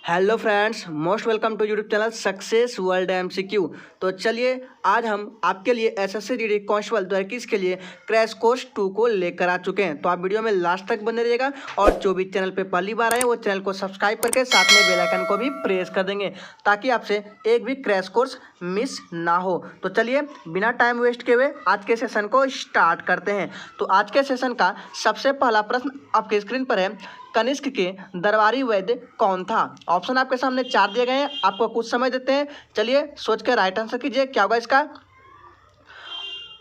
Hello friends, most welcome to YouTube channel success world MCQ. तो चलिए आज हम आपके लिए एसएससी जीडी कांस्टेबल 2021 के लिए क्रैश कोर्स 2 को लेकर आ चुके हैं। तो आप वीडियो में लास्ट तक बने रहिएगा और जो भी चैनल पे पहली बार आए वो चैनल को सब्सक्राइब करके साथ में बेल आइकन को भी प्रेस कर देंगे ताकि आपसे एक भी क्रैश कोर्स मिस ना हो। तो चलिए बिना टाइम वेस्ट किए हुए आज के सेशन को स्टार्ट करते हैं। तो आज के सेशन का सबसे पहला प्रश्न आपके स्क्रीन पर है, कनिष्क के दरबारी वैद्य कौन था। ऑप्शन आपके सामने 4 दिए गए हैं, आपको कुछ समय देते हैं। चलिए सोच कर राइट आंसर कीजिए क्या होगा इसका।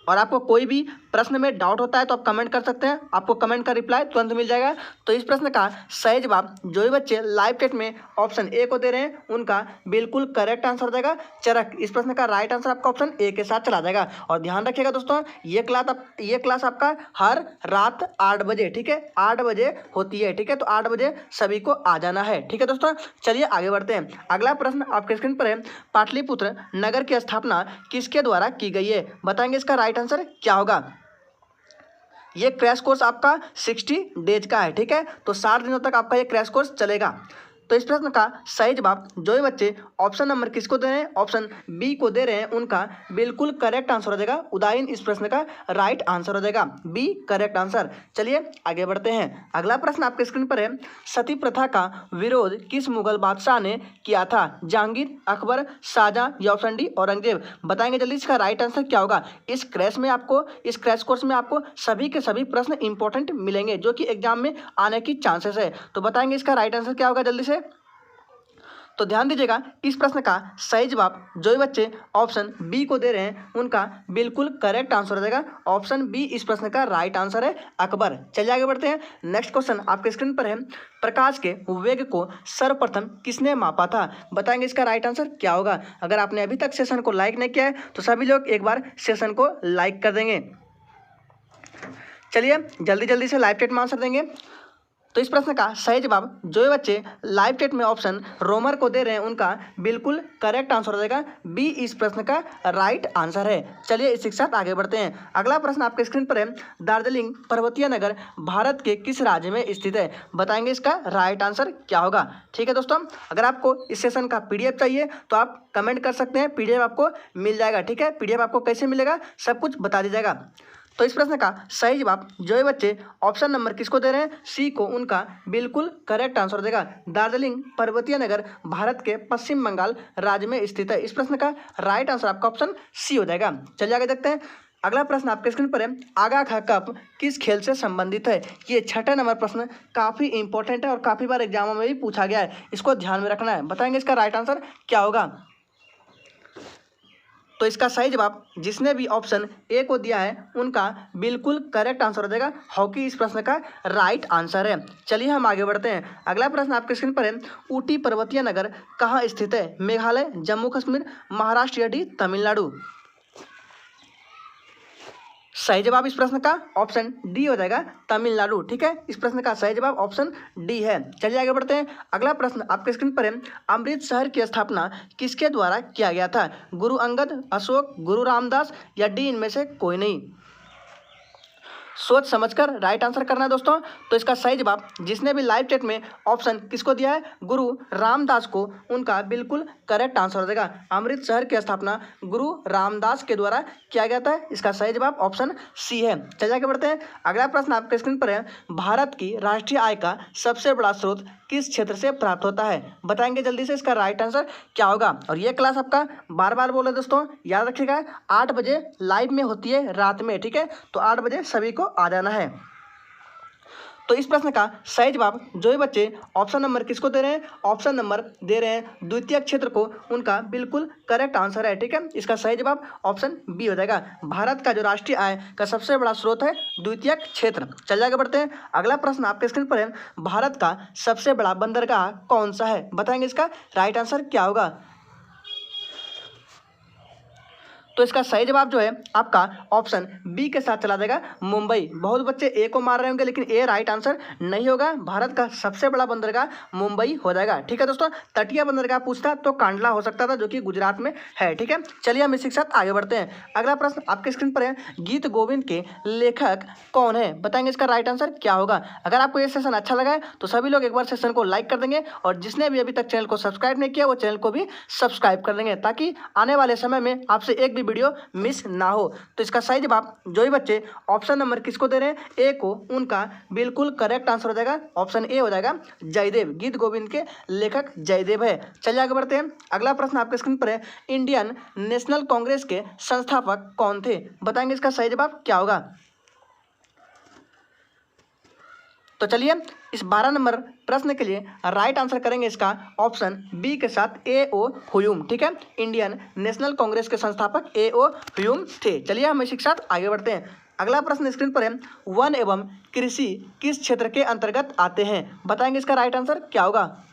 और आपको कोई भी प्रश्न में डाउट होता है तो आप कमेंट कर सकते हैं, आपको कमेंट का रिप्लाई तुरंत मिल जाएगा। तो इस प्रश्न का सही जवाब जो भी बच्चे लाइव टेस्ट में ऑप्शन ए को दे रहे हैं उनका बिल्कुल करेक्ट आंसर हो जाएगा चरक। इस प्रश्न का राइट आंसर आपका ऑप्शन ए के साथ चला जाएगा। और ध्यान रखिएगा दोस्तों, ये क्लास आपका हर रात 8 बजे, ठीक है, 8 बजे होती है, ठीक है। तो 8 बजे सभी को आ जाना है, ठीक है दोस्तों। चलिए आगे बढ़ते हैं। अगला प्रश्न आपके स्क्रीन पर है, पाटलिपुत्र नगर की स्थापना किसके द्वारा की गई है। बताएंगे इसका राइट आंसर क्या होगा। ये क्रैश कोर्स आपका 60 डेज का है, ठीक है। तो 60 दिनों तक आपका ये क्रैश कोर्स चलेगा। तो इस प्रश्न का सही जवाब जो भी बच्चे ऑप्शन नंबर किसको दे रहे हैं, ऑप्शन बी को दे रहे हैं, उनका बिल्कुल करेक्ट आंसर हो जाएगा। उदाइन इस प्रश्न का राइट आंसर हो जाएगा, बी करेक्ट आंसर। चलिए आगे बढ़ते हैं। अगला प्रश्न आपके स्क्रीन पर है, सती प्रथा का विरोध किस मुगल बादशाह ने किया था। जहांगीर, अकबर, शाहजहां या ऑप्शन डी औरंगजेब। बताएंगे जल्दी इसका राइट आंसर क्या होगा। इस क्रैश कोर्स में आपको सभी के सभी प्रश्न इंपॉर्टेंट मिलेंगे जो कि एग्जाम में आने की चांसेस है। तो बताएंगे इसका राइट आंसर क्या होगा जल्दी से। तो ध्यान दीजिएगा, इस प्रश्न का सही जवाब जो भी बच्चे ऑप्शन बी को दे रहे हैं उनका बिल्कुल करेक्ट आंसर हो जाएगा। ऑप्शन बी इस प्रश्न का राइट आंसर है, अकबर। चलिए आगे बढ़ते हैं। नेक्स्ट क्वेश्चन आपके स्क्रीन पर है, प्रकाश के वेग को सर्वप्रथम किसने मापा था। बताएंगे इसका राइट आंसर क्या होगा। अगर आपने अभी तक सेशन को लाइक नहीं किया है तो सभी लोग एक बार सेशन को लाइक कर देंगे। चलिए जल्दी जल्दी से लाइव चैट में आंसर देंगे। तो इस प्रश्न का सही जवाब जो भी बच्चे लाइव चैट में ऑप्शन रोमर को दे रहे हैं उनका बिल्कुल करेक्ट आंसर हो जाएगा, बी इस प्रश्न का राइट आंसर है। चलिए इसी के साथ आगे बढ़ते हैं। अगला प्रश्न आपके स्क्रीन पर है, दार्जिलिंग पर्वतीय नगर भारत के किस राज्य में स्थित है। बताएंगे इसका राइट आंसर क्या होगा। ठीक है दोस्तों, अगर आपको इस सेशन का पीडीएफ चाहिए तो आप कमेंट कर सकते हैं, पीडीएफ आपको मिल जाएगा, ठीक है। पीडीएफ आपको कैसे मिलेगा सब कुछ बता दीजिएगा। तो इस प्रश्न का सही जवाब जो भी बच्चे ऑप्शन नंबर किसको दे रहे हैं, सी को, उनका बिल्कुल करेक्ट आंसर देगा। दार्जिलिंग पर्वतीय नगर भारत के पश्चिम बंगाल राज्य में स्थित है। इस प्रश्न का राइट आंसर आपका ऑप्शन सी हो जाएगा। चलिए आगे देखते हैं। अगला प्रश्न आपके स्क्रीन पर है, आगा खा कप किस खेल से संबंधित है। ये 6ठा नंबर प्रश्न काफ़ी इंपॉर्टेंट है और काफ़ी बार एग्जामों में भी पूछा गया है, इसको ध्यान में रखना है। बताएंगे इसका राइट आंसर क्या होगा। तो इसका सही जवाब जिसने भी ऑप्शन ए को दिया है उनका बिल्कुल करेक्ट आंसर हो जाएगा, हॉकी इस प्रश्न का राइट आंसर है। चलिए हम आगे बढ़ते हैं। अगला प्रश्न आपके स्क्रीन पर है, ऊटी पर्वतीय नगर कहाँ स्थित है। मेघालय, जम्मू कश्मीर, महाराष्ट्र या डी तमिलनाडु। सही जवाब इस प्रश्न का ऑप्शन डी हो जाएगा, तमिलनाडु, ठीक है। इस प्रश्न का सही जवाब ऑप्शन डी है। चलिए आगे बढ़ते हैं। अगला प्रश्न आपके स्क्रीन पर है, अमृत शहर की स्थापना किसके द्वारा किया गया था। गुरु अंगद, अशोक, गुरु रामदास या डी इनमें से कोई नहीं। सोच समझकर राइट आंसर करना है दोस्तों। तो इसका सही जवाब जिसने भी लाइव चैट में ऑप्शन किसको दिया है, गुरु रामदास को, उनका बिल्कुल करेक्ट आंसर हो जाएगा। अमृत शहर की स्थापना गुरु रामदास के द्वारा किया गया था। इसका सही जवाब ऑप्शन सी है। चलिए आगे बढ़ते हैं। अगला प्रश्न आपके स्क्रीन पर है, भारत की राष्ट्रीय आय का सबसे बड़ा स्रोत किस क्षेत्र से प्राप्त होता है। बताएंगे जल्दी से इसका राइट आंसर क्या होगा। और ये क्लास आपका बार बार बोले दोस्तों, याद रखिएगा 8 बजे लाइव में होती है रात में, ठीक है। तो 8 बजे सभी को आ जाना है। तो इस प्रश्न का सही जवाब जो भी बच्चे ऑप्शन नंबर किसको दे रहे हैं, ऑप्शन नंबर दे रहे हैं द्वितीय क्षेत्र को, उनका बिल्कुल करेक्ट आंसर है, ठीक है। इसका सही जवाब ऑप्शन बी हो जाएगा। भारत का जो राष्ट्रीय आय का सबसे बड़ा स्रोत है द्वितीय क्षेत्र। चलिए आगे बढ़ते हैं। अगला प्रश्न आपके स्क्रीन पर है, भारत का सबसे बड़ा बंदरगाह कौन सा है। बताएंगे इसका राइट आंसर क्या होगा। तो इसका सही जवाब जो है आपका ऑप्शन बी के साथ चला जाएगा, मुंबई। बहुत बच्चे ए को मार रहे होंगे, लेकिन ए राइट आंसर नहीं होगा। भारत का सबसे बड़ा बंदरगाह मुंबई हो जाएगा। ठीक है दोस्तों, तटीय बंदरगाह पूछता तो कांडला हो सकता था, जो कि गुजरात में है। ठीक है, चलिए हम इसी के साथ आगे बढ़ते हैं। अगला प्रश्न आपके स्क्रीन पर है, गीत गोविंद के लेखक कौन है? बताएंगे इसका राइट आंसर क्या होगा। अगर आपको ये सेशन अच्छा लगा है तो सभी लोग एक बार सेशन को लाइक कर देंगे, और जिसने भी अभी तक चैनल को सब्सक्राइब नहीं किया वो चैनल को भी सब्सक्राइब कर देंगे, ताकि आने वाले समय में आपसे एक भी वीडियो मिस ना हो। तो इसका सही जवाब जो भी बच्चे ऑप्शन नंबर किसको दे रहे हैं, ए को, उनका बिल्कुल करेक्ट आंसर हो जाएगा ऑप्शन ए हो जाएगा, जयदेव। गीत गोविंद के लेखक जयदेव है। चलिए आगे बढ़ते हैं। अगला प्रश्न आपके स्क्रीन पर है, इंडियन नेशनल कांग्रेस के संस्थापक कौन थे? बताएंगे इसका सही जवाब क्या होगा। तो चलिए इस 12 नंबर प्रश्न के लिए राइट आंसर करेंगे इसका ऑप्शन बी के साथ, ए ओ ह्यूम। ठीक है, इंडियन नेशनल कांग्रेस के संस्थापक ए ओ ह्यूम थे। चलिए हम इसी के साथ आगे बढ़ते हैं। अगला प्रश्न स्क्रीन पर है, वन एवं कृषि किस क्षेत्र के अंतर्गत आते हैं? बताएंगे इसका राइट आंसर क्या होगा।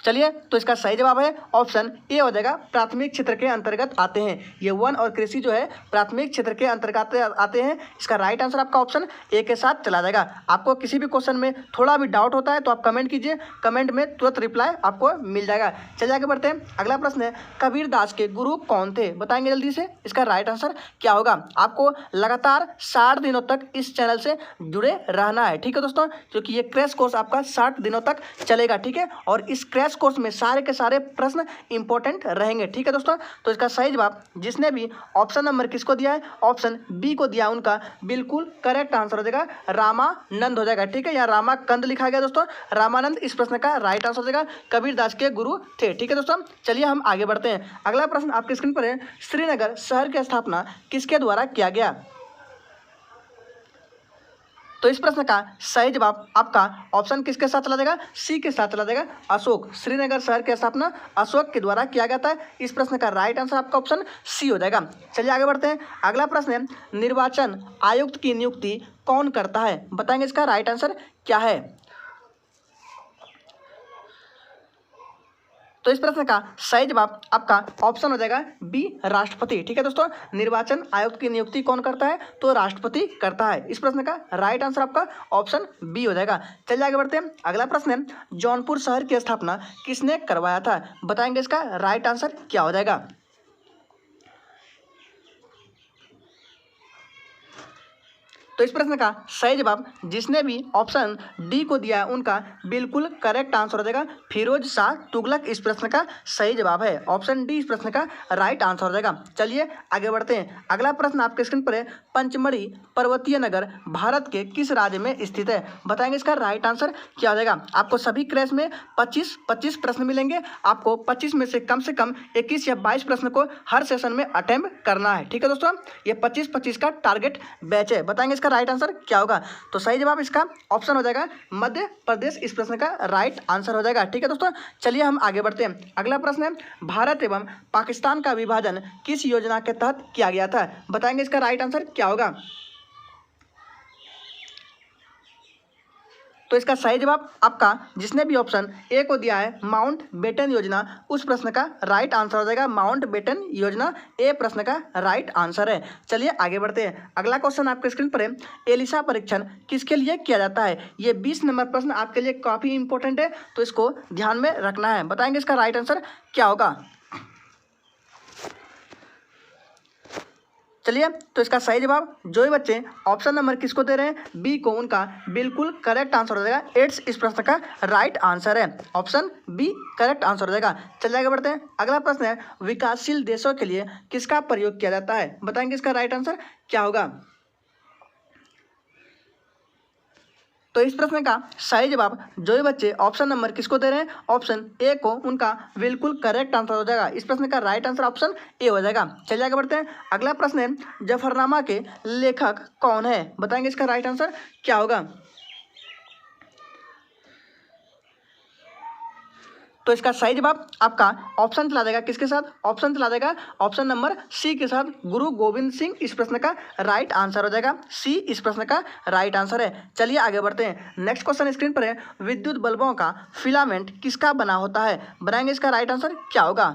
चलिए तो इसका सही जवाब है ऑप्शन ए हो जाएगा, प्राथमिक क्षेत्र के अंतर्गत आते हैं। ये वन और कृषि जो है प्राथमिक क्षेत्र के अंतर्गत आते हैं। इसका राइट आंसर आपका ऑप्शन ए के साथ चला जाएगा। आपको किसी भी क्वेश्चन में थोड़ा भी डाउट होता है तो आप कमेंट कीजिए, कमेंट में तुरंत रिप्लाई आपको मिल जाएगा। चलिए आगे बढ़ते हैं। अगला प्रश्न है, कबीर दास के गुरु कौन थे? बताएंगे जल्दी से, इसका राइट आंसर क्या होगा। आपको लगातार 60 दिनों तक इस चैनल से जुड़े रहना है। ठीक है दोस्तों, क्योंकि ये क्रैश कोर्स आपका 60 दिनों तक चलेगा। ठीक है, और इस क्रैश कोर्स में सारे के सारे प्रश्न इंपॉर्टेंट रहेंगे। ठीक है दोस्तों, तो इसका सही जवाब जिसने भी ऑप्शन नंबर किसको दिया है, ऑप्शन बी को दिया, उनका बिल्कुल करेक्ट आंसर हो जाएगा रामानंद हो जाएगा। ठीक है, यहाँ रामाकंद लिखा गया दोस्तों, रामानंद इस प्रश्न का राइट आंसर हो जाएगा। कबीर दास के गुरु थे। ठीक है दोस्तों, चलिए हम आगे बढ़ते हैं। अगला प्रश्न आपके स्क्रीन पर है, श्रीनगर शहर की स्थापना किसके द्वारा किया गया? तो इस प्रश्न का सही जवाब आपका ऑप्शन किसके साथ चला जाएगा, सी के साथ चला जाएगा, अशोक। श्रीनगर शहर की स्थापना अशोक के द्वारा किया गया था। इस प्रश्न का राइट आंसर आपका ऑप्शन सी हो जाएगा। चलिए आगे बढ़ते हैं। अगला प्रश्न है, निर्वाचन आयुक्त की नियुक्ति कौन करता है? बताएंगे इसका राइट आंसर क्या है। तो इस प्रश्न का सही जवाब आपका ऑप्शन हो जाएगा बी, राष्ट्रपति। ठीक है दोस्तों, निर्वाचन आयुक्त की नियुक्ति कौन करता है? तो राष्ट्रपति करता है। इस प्रश्न का राइट आंसर आपका ऑप्शन बी हो जाएगा। चलिए आगे बढ़ते हैं। अगला प्रश्न है, जौनपुर शहर की स्थापना किसने करवाया था? बताएंगे इसका राइट आंसर क्या हो जाएगा। तो इस प्रश्न का सही जवाब जिसने भी ऑप्शन डी को दिया उनका बिल्कुल करेक्ट आंसर हो जाएगा, फिरोज शाह तुगलक। इस प्रश्न का सही जवाब है ऑप्शन डी, इस प्रश्न का राइट आंसर हो जाएगा। चलिए आगे बढ़ते हैं। अगला प्रश्न आपके स्क्रीन पर है, पंचमढ़ी पर्वतीय नगर भारत के किस राज्य में स्थित है? बताएंगे इसका राइट आंसर क्या हो जाएगा। आपको सभी क्रैश में 25 प्रश्न मिलेंगे। आपको 25 में से कम 21 या 22 प्रश्न को हर सेशन में अटेम्प्ट करना है। ठीक है दोस्तों, ये 25 का टारगेट बैच है। बताएंगे इसका राइट आंसर क्या होगा। तो सही जवाब इसका ऑप्शन हो जाएगा मध्य प्रदेश। इस प्रश्न का राइट आंसर हो जाएगा। ठीक है दोस्तों, चलिए हम आगे बढ़ते हैं। अगला प्रश्न है, भारत एवं पाकिस्तान का विभाजन किस योजना के तहत किया गया था? बताएंगे इसका राइट आंसर क्या होगा। तो इसका सही जवाब आपका जिसने भी ऑप्शन ए को दिया है, माउंट बेटन योजना, उस प्रश्न का राइट आंसर हो जाएगा माउंट बेटन योजना। ए प्रश्न का राइट आंसर है। चलिए आगे बढ़ते हैं। अगला क्वेश्चन आपके स्क्रीन पर है, एलिसा परीक्षण किसके लिए किया जाता है? ये 20 नंबर प्रश्न आपके लिए काफ़ी इंपॉर्टेंट है, तो इसको ध्यान में रखना है। बताएंगे इसका राइट आंसर क्या होगा। चलिए तो इसका सही जवाब जो भी बच्चे ऑप्शन नंबर किसको दे रहे हैं, बी को, उनका बिल्कुल करेक्ट आंसर हो जाएगा एड्स। इस प्रश्न का राइट आंसर है ऑप्शन बी, करेक्ट आंसर हो जाएगा। चलिए आगे बढ़ते हैं। अगला प्रश्न है, विकासशील देशों के लिए किसका प्रयोग किया जाता है? बताएंगे इसका राइट आंसर क्या होगा। तो इस प्रश्न का सही जवाब जो भी बच्चे ऑप्शन नंबर किसको दे रहे हैं, ऑप्शन ए को, उनका बिल्कुल करेक्ट आंसर हो जाएगा। इस प्रश्न का राइट आंसर ऑप्शन ए हो जाएगा। चलिए आगे बढ़ते हैं। अगला प्रश्न है, जफरनामा के लेखक कौन है? बताएंगे इसका राइट आंसर क्या होगा। तो इसका सही जवाब आपका ऑप्शन चला जाएगा किसके साथ, ऑप्शन चला जाएगा ऑप्शन नंबर सी के साथ, गुरु गोविंद सिंह। इस प्रश्न का राइट आंसर हो जाएगा सी, इस प्रश्न का राइट आंसर है। चलिए आगे बढ़ते हैं। नेक्स्ट क्वेश्चन स्क्रीन पर है, विद्युत बल्बों का फिलामेंट किसका बना होता है? बनाएंगे इसका राइट आंसर क्या होगा।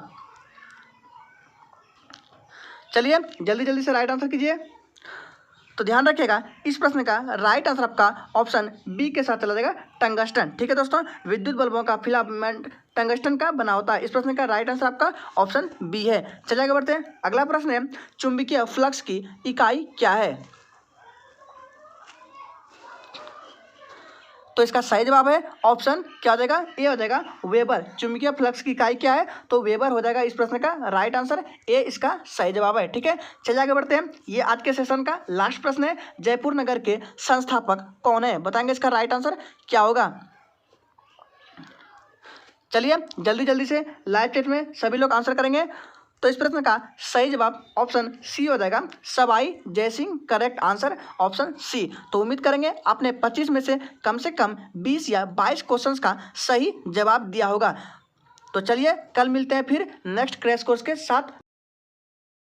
चलिए जल्दी जल्दी से राइट आंसर कीजिए। तो ध्यान रखिएगा इस प्रश्न का राइट आंसर आपका ऑप्शन बी के साथ चला जाएगा, टंगस्टन। ठीक है दोस्तों, विद्युत बल्बों का फिलामेंट टंगस्टन का बना होता है। इस प्रश्न का राइट आंसर आपका ऑप्शन बी है। चलिए आगे बढ़ते हैं। अगला प्रश्न है, चुंबकीय फ्लक्स की इकाई क्या है? तो इसका सही जवाब है ऑप्शन क्या हो जाएगा, ए हो जाएगा, वेबर। चुंबकीय फ्लक्स की इकाई क्या है? तो वेबर हो जाएगा इस प्रश्न का राइट आंसर, ए इसका सही जवाब है। ठीक है, चलिए आगे बढ़ते हैं। ये आज के सेशन का लास्ट प्रश्न है, जयपुर नगर के संस्थापक कौन है? बताएंगे इसका राइट आंसर क्या होगा। चलिए जल्दी जल्दी से लाइव चैट में सभी लोग आंसर करेंगे। तो इस प्रश्न का सही जवाब ऑप्शन सी हो जाएगा, Sawai Jaisingh. Correct answer option C. तो उम्मीद करेंगे आपने 25 में से कम 20 या 22 क्वेश्चंस का सही जवाब दिया होगा। तो चलिए कल मिलते हैं फिर नेक्स्ट क्रैश कोर्स के साथ।